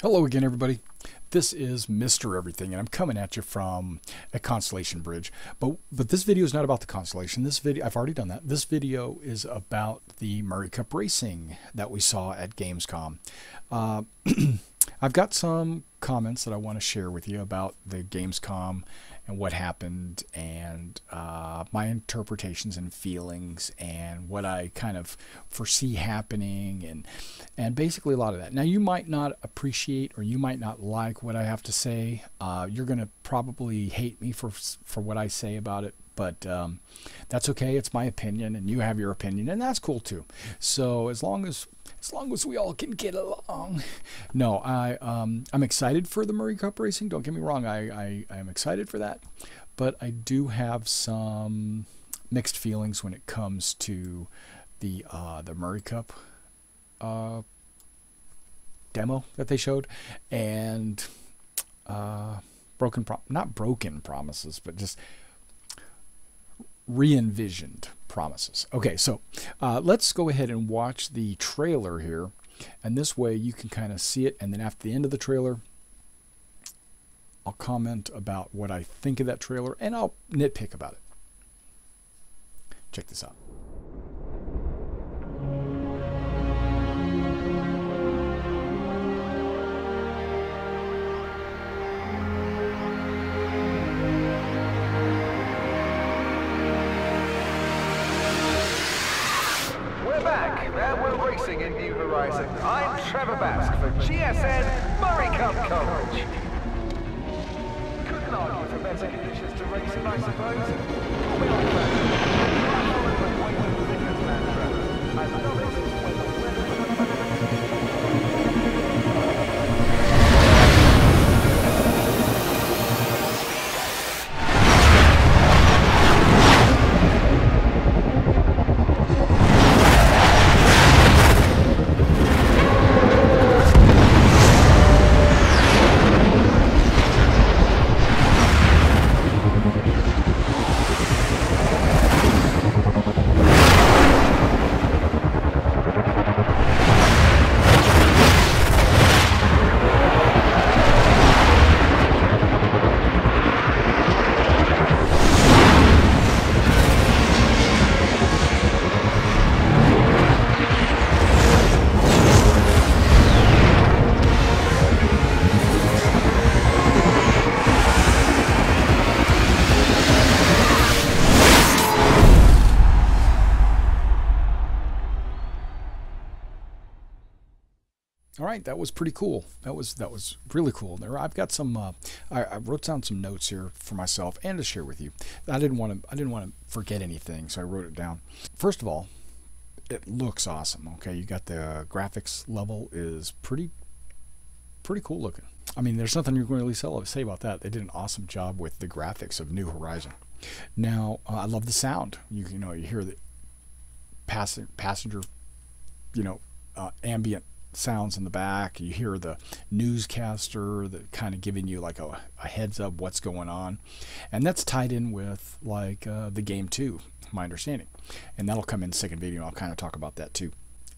Hello again, everybody. This is Mr. Everything, and I'm coming at you from a Constellation Bridge. But this video is not about the Constellation. This video, I've already done that. This video is about the Murray Cup racing that we saw at Gamescom. I've got some comments that I want to share with you about the Gamescom and what happened, and my interpretations and feelings, and what I kind of foresee happening, and basically a lot of that. Now, you might not appreciate or you might not like what I have to say. You're going to probably hate me for what I say about it, but that's okay. It's my opinion, and you have your opinion, and that's cool too. So as long as we all can get along. No, I'm excited for the Murray Cup racing. Don't get me wrong. I am excited for that, but I do have some mixed feelings when it comes to the Murray Cup demo that they showed, and not broken promises, but just re-envisioned promises. Okay, so let's go ahead and watch the trailer here, and this way you can kind of see it, and then after the end of the trailer I'll comment about what I think of that trailer, and I'll nitpick about it. Check this out. We're racing in New Horizon. I'm Trevor Basque for GSN Murray Cup coverage. Couldn't argue for better conditions to race in, I suppose. We'll be on track. I love it when the All right, that was pretty cool. That was really cool. There, I've got some. I wrote down some notes here for myself and to share with you. I didn't want to forget anything, so I wrote it down. First of all, it looks awesome. Okay, you got the graphics level is pretty cool looking. I mean, there's nothing you can really say about that. They did an awesome job with the graphics of New Horizon. Now, I love the sound. You know, you hear the passenger, ambient sounds in the back. You hear the newscaster that kind of giving you like a heads up what's going on, and that's tied in with like the game too, my understanding, and that'll come in the second video. I'll kind of talk about that too.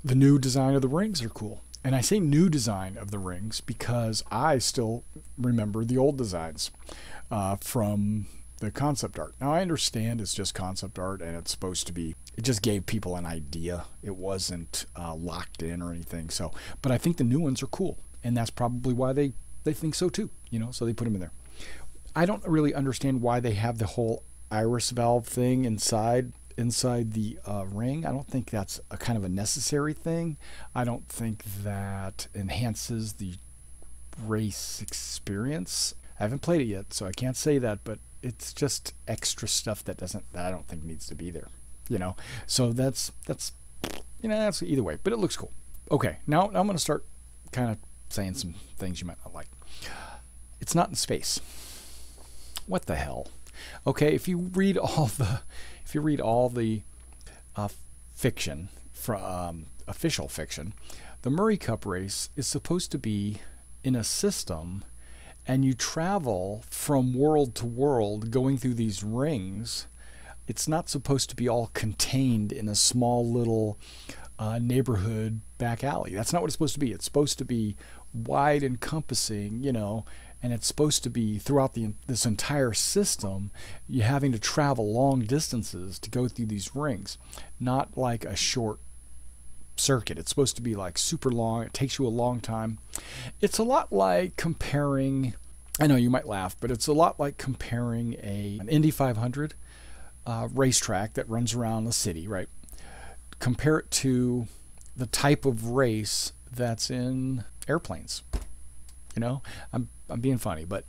The new design of the rings are cool, and I say new design of the rings because I still remember the old designs from the concept art. Now, I understand it's just concept art, and it's supposed to be, it just gave people an idea. It wasn't locked in or anything. So, but I think the new ones are cool, and that's probably why they think so too, so they put them in there. I don't really understand why they have the whole iris valve thing inside the ring. I don't think that's a kind of a necessary thing. I don't think that enhances the race experience. I haven't played it yet, so I can't say that, but it's just extra stuff that I don't think needs to be there, So that's either way, but it looks cool. Okay, now I'm going to start kind of saying some things you might not like. It's not in space. What the hell? Okay, if you read all the fiction from official fiction, the Murray Cup race is supposed to be in a system, and you travel from world to world going through these rings. It's not supposed to be all contained in a small little neighborhood back alley. That's not what it's supposed to be. It's supposed to be wide encompassing, you know, and it's supposed to be throughout this entire system, you're having to travel long distances to go through these rings, not like a short circuit. It's supposed to be like super long. It takes you a long time. It's a lot like comparing, I know you might laugh, but it's a lot like comparing an Indy 500 racetrack that runs around the city, right? Compare it to the type of race that's in airplanes. You know, I'm being funny, but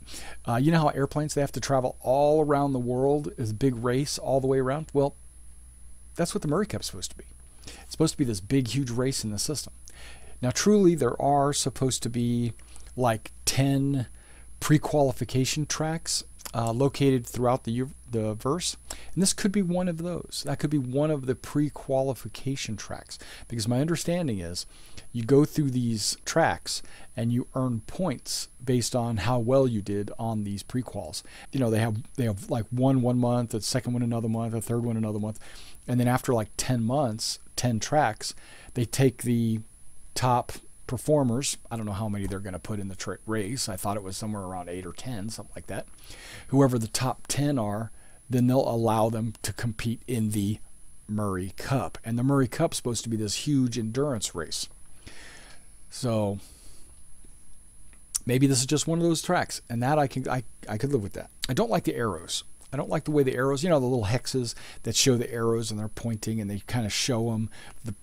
you know how airplanes, they have to travel all around the world as a big race all the way around? Well, that's what the Murray Cup's supposed to be. It's supposed to be this big, huge race in the system. Now, truly, there are supposed to be like 10 pre-qualification tracks located throughout the verse, and this could be one of those. That could be one of the pre-qualification tracks, because my understanding is you go through these tracks and you earn points based on how well you did on these pre-quals. You know, they have like one month, a second one another month, a third one another month, and then after like 10 months, 10 tracks, they take the top performers. I don't know how many they're going to put in the race. I thought it was somewhere around 8 or 10, something like that. Whoever the top 10 are, then they'll allow them to compete in the Murray Cup. And the Murray Cup's supposed to be this huge endurance race. So maybe this is just one of those tracks, and that I could live with that. I don't like the arrows. I don't like the way the arrows, you know, the little hexes that show the arrows and they're pointing and they kind of show them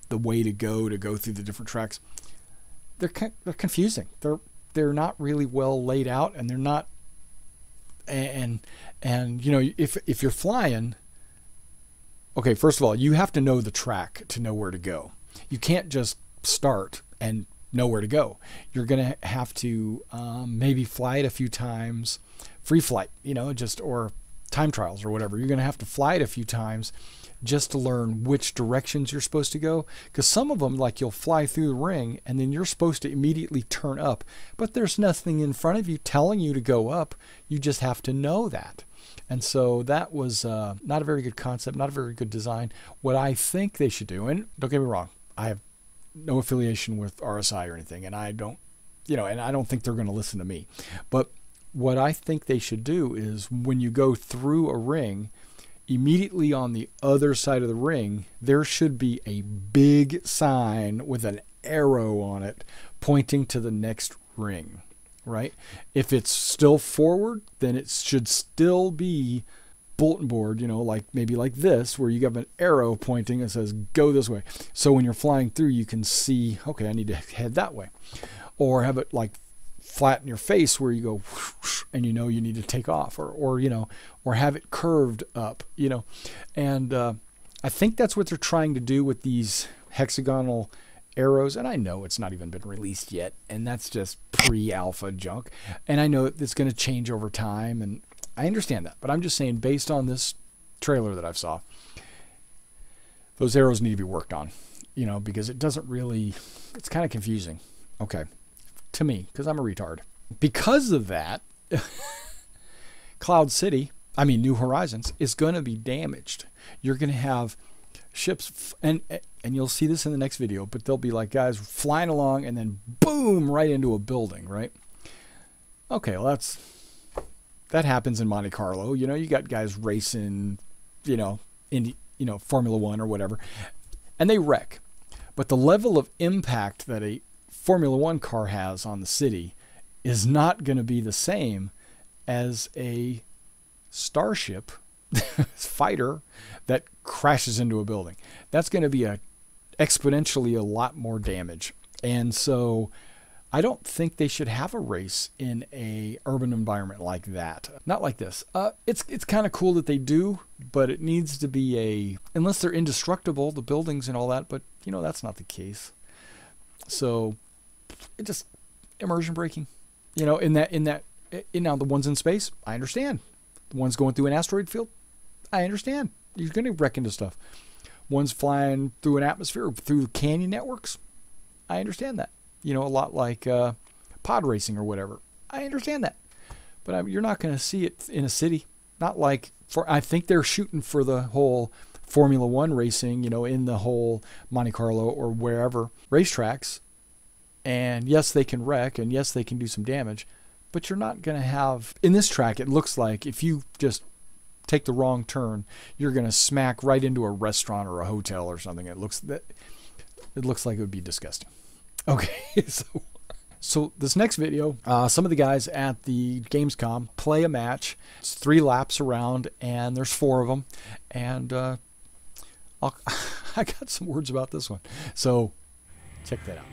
the way to go through the different tracks. They're confusing. They're not really well laid out, and they're not. And you know, if you're flying, okay, first of all, you have to know the track to know where to go. You can't just start and know where to go. You're gonna have to maybe fly it a few times, free flight, you know, or time trials or whatever. You're gonna have to fly it a few times just to learn which directions you're supposed to go, because some of them, like, you'll fly through the ring and then you're supposed to immediately turn up, but there's nothing in front of you telling you to go up. You just have to know that. And so that was not a very good concept, not a very good design. What I think they should do, and don't get me wrong, I have no affiliation with RSI or anything, and I don't, you know, and I don't think they're going to listen to me, but what I think they should do is when you go through a ring, immediately on the other side of the ring, there should be a big sign with an arrow on it pointing to the next ring, right? If it's still forward, then it should still be bulletin board, you know, like maybe like this, where you have an arrow pointing that says go this way. So when you're flying through, you can see, okay, I need to head that way. Or have it like flat in your face where you go whoosh, and you know you need to take off, or you know, or have it curved up, you know. And I think that's what they're trying to do with these hexagonal arrows. And I know it's not even been released yet, and that's just pre-alpha junk, and I know it's going to change over time, and I understand that, but I'm just saying, based on this trailer that I saw, those arrows need to be worked on, you know, because it doesn't really, it's kind of confusing, okay, to me, because I'm a retard. Because of that, New Horizons is going to be damaged. You're going to have ships, and you'll see this in the next video, but they'll be like guys flying along and then boom, right into a building, right? Okay, well, that happens in Monte Carlo. You know, you got guys racing, you know, Formula One or whatever, and they wreck. But the level of impact that a Formula One car has on the city is not going to be the same as a starship fighter that crashes into a building. That's going to be exponentially a lot more damage. And so I don't think they should have a race in a urban environment like that. Not like this. It's kind of cool that they do, but it needs to be unless they're indestructible, the buildings and all that, but you know, that's not the case. So it just immersion breaking. You know, now the ones in space, I understand. The ones going through an asteroid field, I understand. You're going to wreck into stuff. Ones flying through an atmosphere, through canyon networks, I understand that. You know, a lot like pod racing or whatever. I understand that. But you're not going to see it in a city. Not like, I think they're shooting for the whole Formula One racing, you know, in the whole Monte Carlo or wherever racetracks. And yes, they can wreck, and yes, they can do some damage, but you're not going to have... In this track, it looks like if you just take the wrong turn, you're going to smack right into a restaurant or a hotel or something. It looks like it would be disgusting. Okay, so this next video, some of the guys at the Gamescom play a match. It's 3 laps around, and there's 4 of them. And I got some words about this one. So check that out.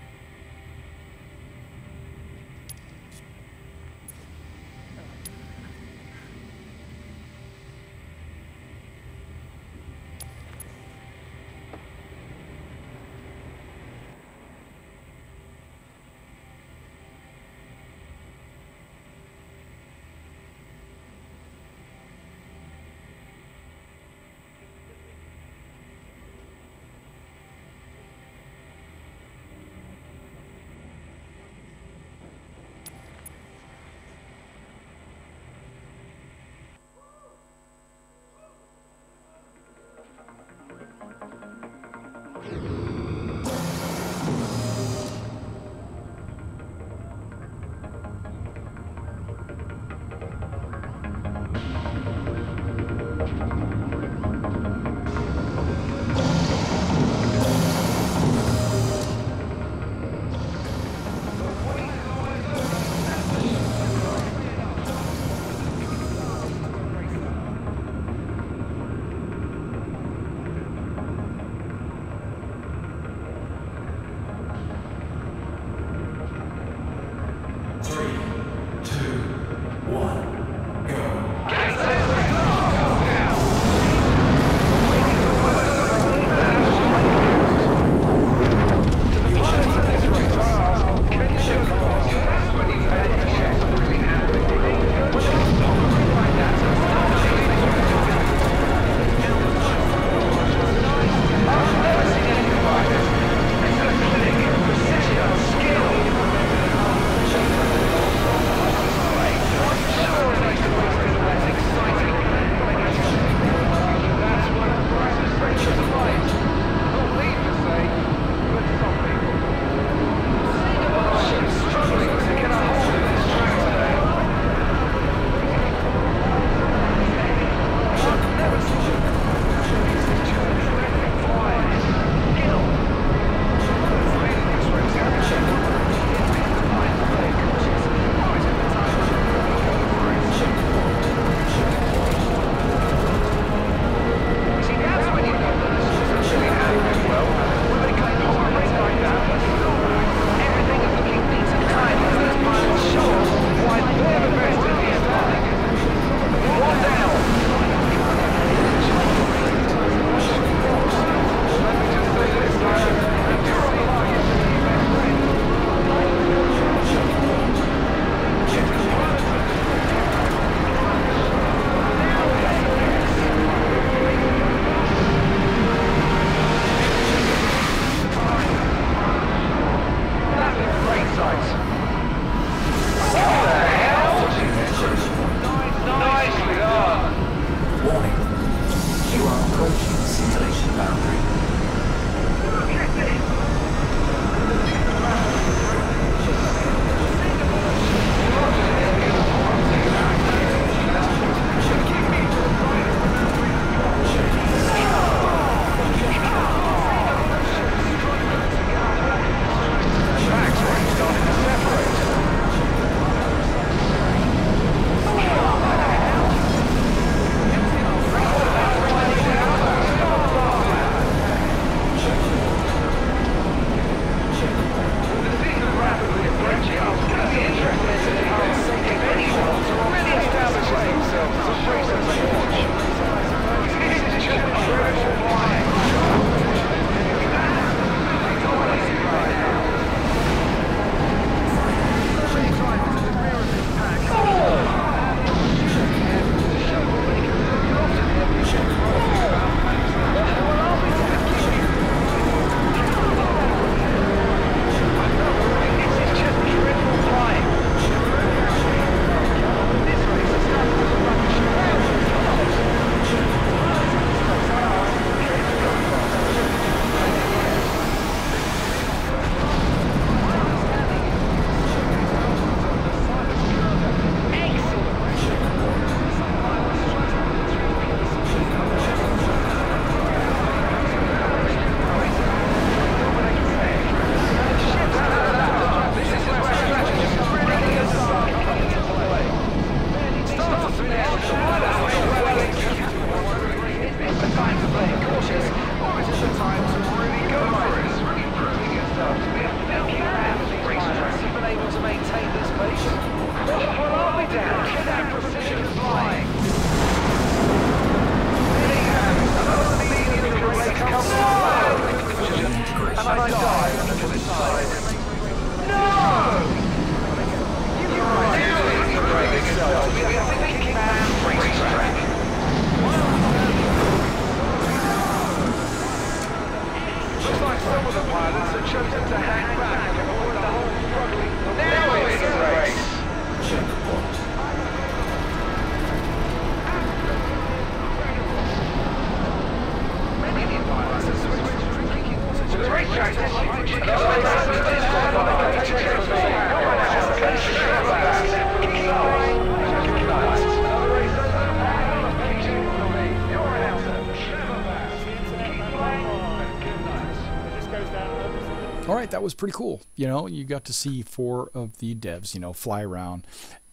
that was pretty cool. You know, you got to see 4 of the devs, you know, fly around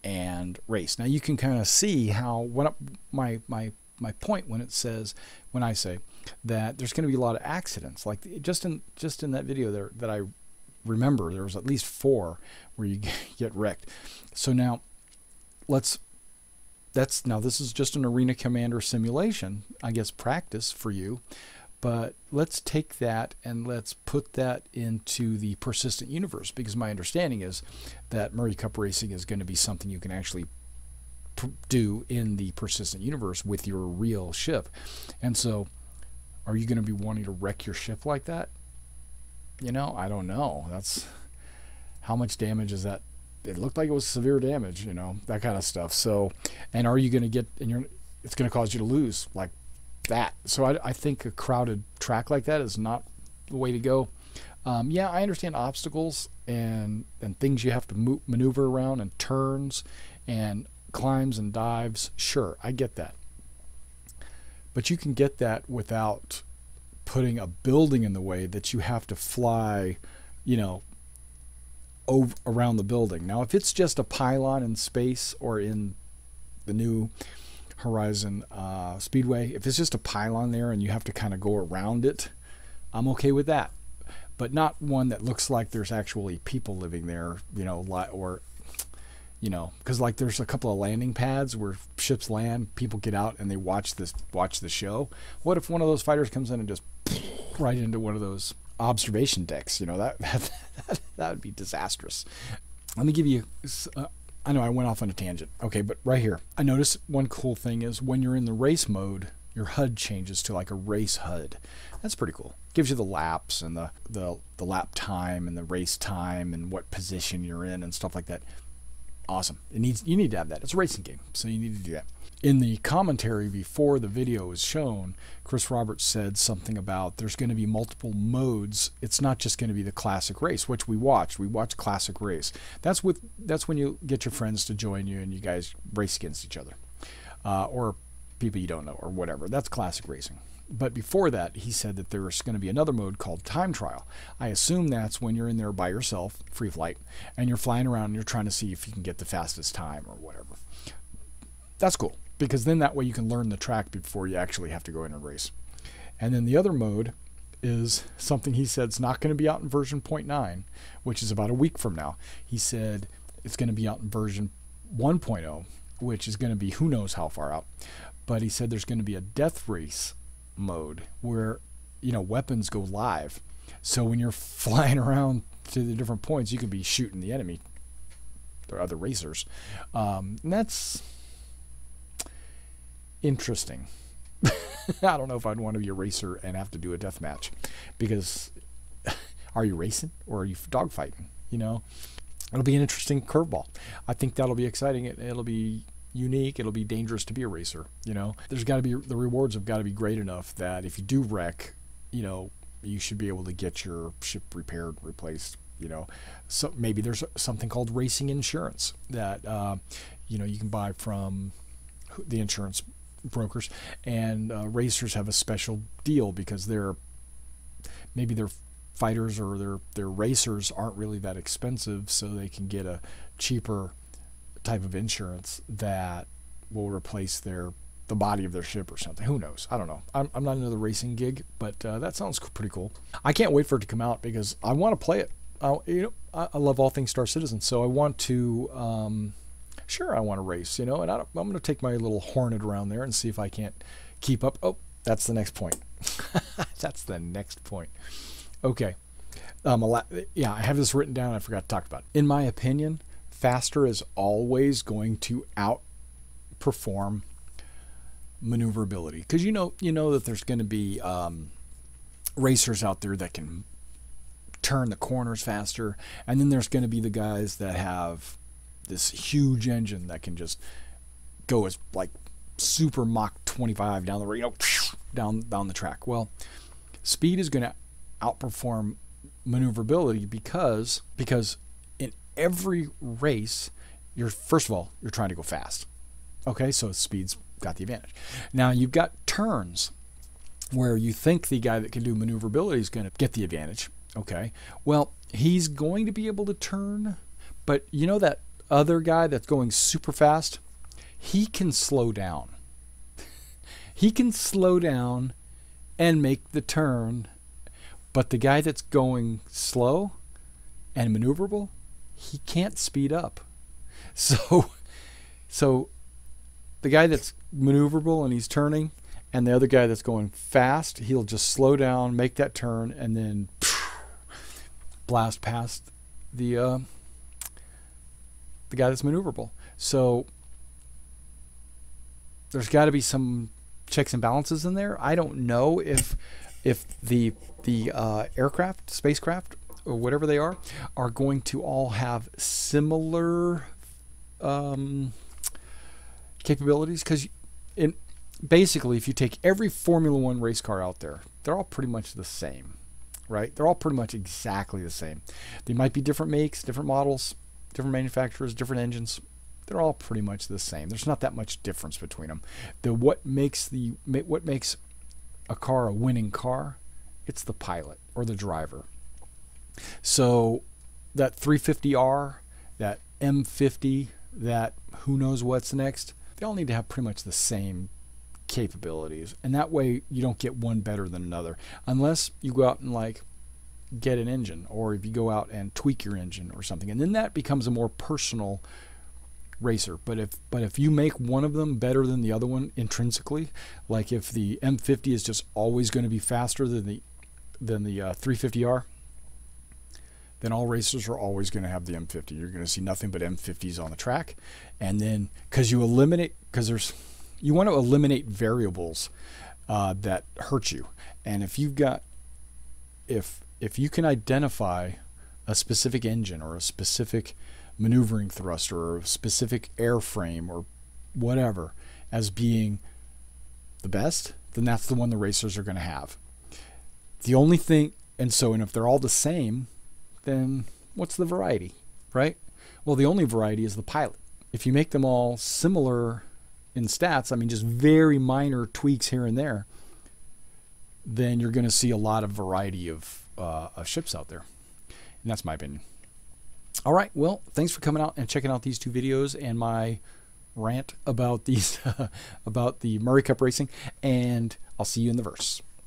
and race. Now you can kind of see how my point when I say that there's going to be a lot of accidents. Like just in that video there that I remember, there was at least 4 where you get wrecked. So now this is just an Arena Commander simulation, I guess, practice for you. But let's take that and let's put that into the persistent universe, because my understanding is that Murray Cup racing is going to be something you can actually do in the persistent universe with your real ship. And so, are you going to be wanting to wreck your ship like that? You know, I don't know. That's how much damage is that? It looked like it was severe damage, you know, that kind of stuff. So, and are you going to get, and it's going to cause you to lose like that. So I think a crowded track like that is not the way to go. Yeah, I understand obstacles and things you have to maneuver around, and turns and climbs and dives. Sure, I get that. But you can get that without putting a building in the way that you have to fly, you know, around the building. Now, if it's just a pylon in space or in the new Horizon Speedway, if it's just a pylon there and you have to kind of go around it, I'm okay with that. But not one that looks like there's actually people living there, you know, or, you know, because like there's a couple of landing pads where ships land, people get out and they watch the show. What if one of those fighters comes in and just right into one of those observation decks? You know, that would be disastrous. Let me give you I know I went off on a tangent. Okay, but right here, I noticed one cool thing is when you're in the race mode, your HUD changes to like a race HUD. That's pretty cool. Gives you the laps and the lap time and the race time and what position you're in and stuff like that. Awesome. You need to have that. It's a racing game, so you need to do that. In the commentary before the video was shown, Chris Roberts said something about there's going to be multiple modes. It's not just going to be the classic race, which we watched. We watched classic race. That's when you get your friends to join you and you guys race against each other, or people you don't know or whatever. That's classic racing. But before that, he said that there's going to be another mode called time trial. I assume that's when you're in there by yourself, free flight, and you're flying around and you're trying to see if you can get the fastest time or whatever. That's cool, because then that way you can learn the track before you actually have to go in and race. And then the other mode is something he said is not going to be out in version 0.9, which is about a week from now. He said it's going to be out in version 1.0, which is going to be who knows how far out. But he said there's going to be a death race mode where, you know, weapons go live. So when you're flying around to the different points, you can be shooting the enemy or other racers. And that's interesting. I don't know if I'd want to be a racer and have to do a death match, because are you racing or are you dogfighting? You know, it'll be an interesting curveball. I think that'll be exciting. It'll be unique. It'll be dangerous to be a racer. You know, there's got to be, the rewards have got to be great enough that if you do wreck, you know, you should be able to get your ship repaired, replaced. You know, so maybe there's something called racing insurance that you know, you can buy from the insurance brokers, and racers have a special deal because maybe their fighters or their racers aren't really that expensive, so they can get a cheaper type of insurance that will replace the body of their ship or something. Who knows? I don't know. I'm not into the racing gig, but that sounds pretty cool. I can't wait for it to come out because I want to play it. You know, I love all things Star Citizen, so I want to. Sure, I want to race, you know, and I'm going to take my little Hornet around there and see if I can't keep up. Oh, that's the next point. That's the next point. Okay. Yeah, I have this written down. I forgot to talk about it. In my opinion, faster is always going to outperform maneuverability, because you know that there's going to be racers out there that can turn the corners faster, and then there's going to be the guys that have this huge engine that can just go as like super Mach 25 down the road, you know, down the track. Well, speed is going to outperform maneuverability because in every race, first of all, you're trying to go fast. Okay, so speed's got the advantage. Now you've got turns where you think the guy that can do maneuverability is going to get the advantage. Okay, well, he's going to be able to turn, but you know that other guy that's going super fast, he can slow down. He can slow down and make the turn, but the guy that's going slow and maneuverable, he can't speed up. So the guy that's maneuverable and he's turning, and the other guy that's going fast, he'll just slow down, make that turn, and then blast past the guy that's maneuverable. So there's got to be some checks and balances in there. I don't know if the aircraft, spacecraft, or whatever they are going to all have similar capabilities, because basically, if you take every Formula One race car out there, they're all pretty much the same, right? They're all pretty much exactly the same. They might be different makes, different models, different manufacturers, different engines. They're all pretty much the same. There's not that much difference between them. What makes a car a winning car? It's the pilot or the driver. So that 350R, that M50, that who knows what's next, they all need to have pretty much the same capabilities, and that way you don't get one better than another, unless you go out and like get an engine, or if you go out and tweak your engine or something, and then that becomes a more personal racer. But if you make one of them better than the other one intrinsically, like if the M50 is just always going to be faster than the 350R, then all racers are always going to have the M50. You're going to see nothing but M50s on the track. And then because you want to eliminate variables that hurt you. And if you've got, if you can identify a specific engine or a specific maneuvering thruster or a specific airframe or whatever as being the best, then that's the one the racers are going to have. The only thing, and if they're all the same, then what's the variety, right? Well, the only variety is the pilot. If you make them all similar in stats, I mean, just very minor tweaks here and there, then you're going to see a lot of variety of ships out there. And that's my opinion. All right, well, thanks for coming out and checking out these two videos and my rant about these about the Murray Cup racing, and I'll see you in the verse.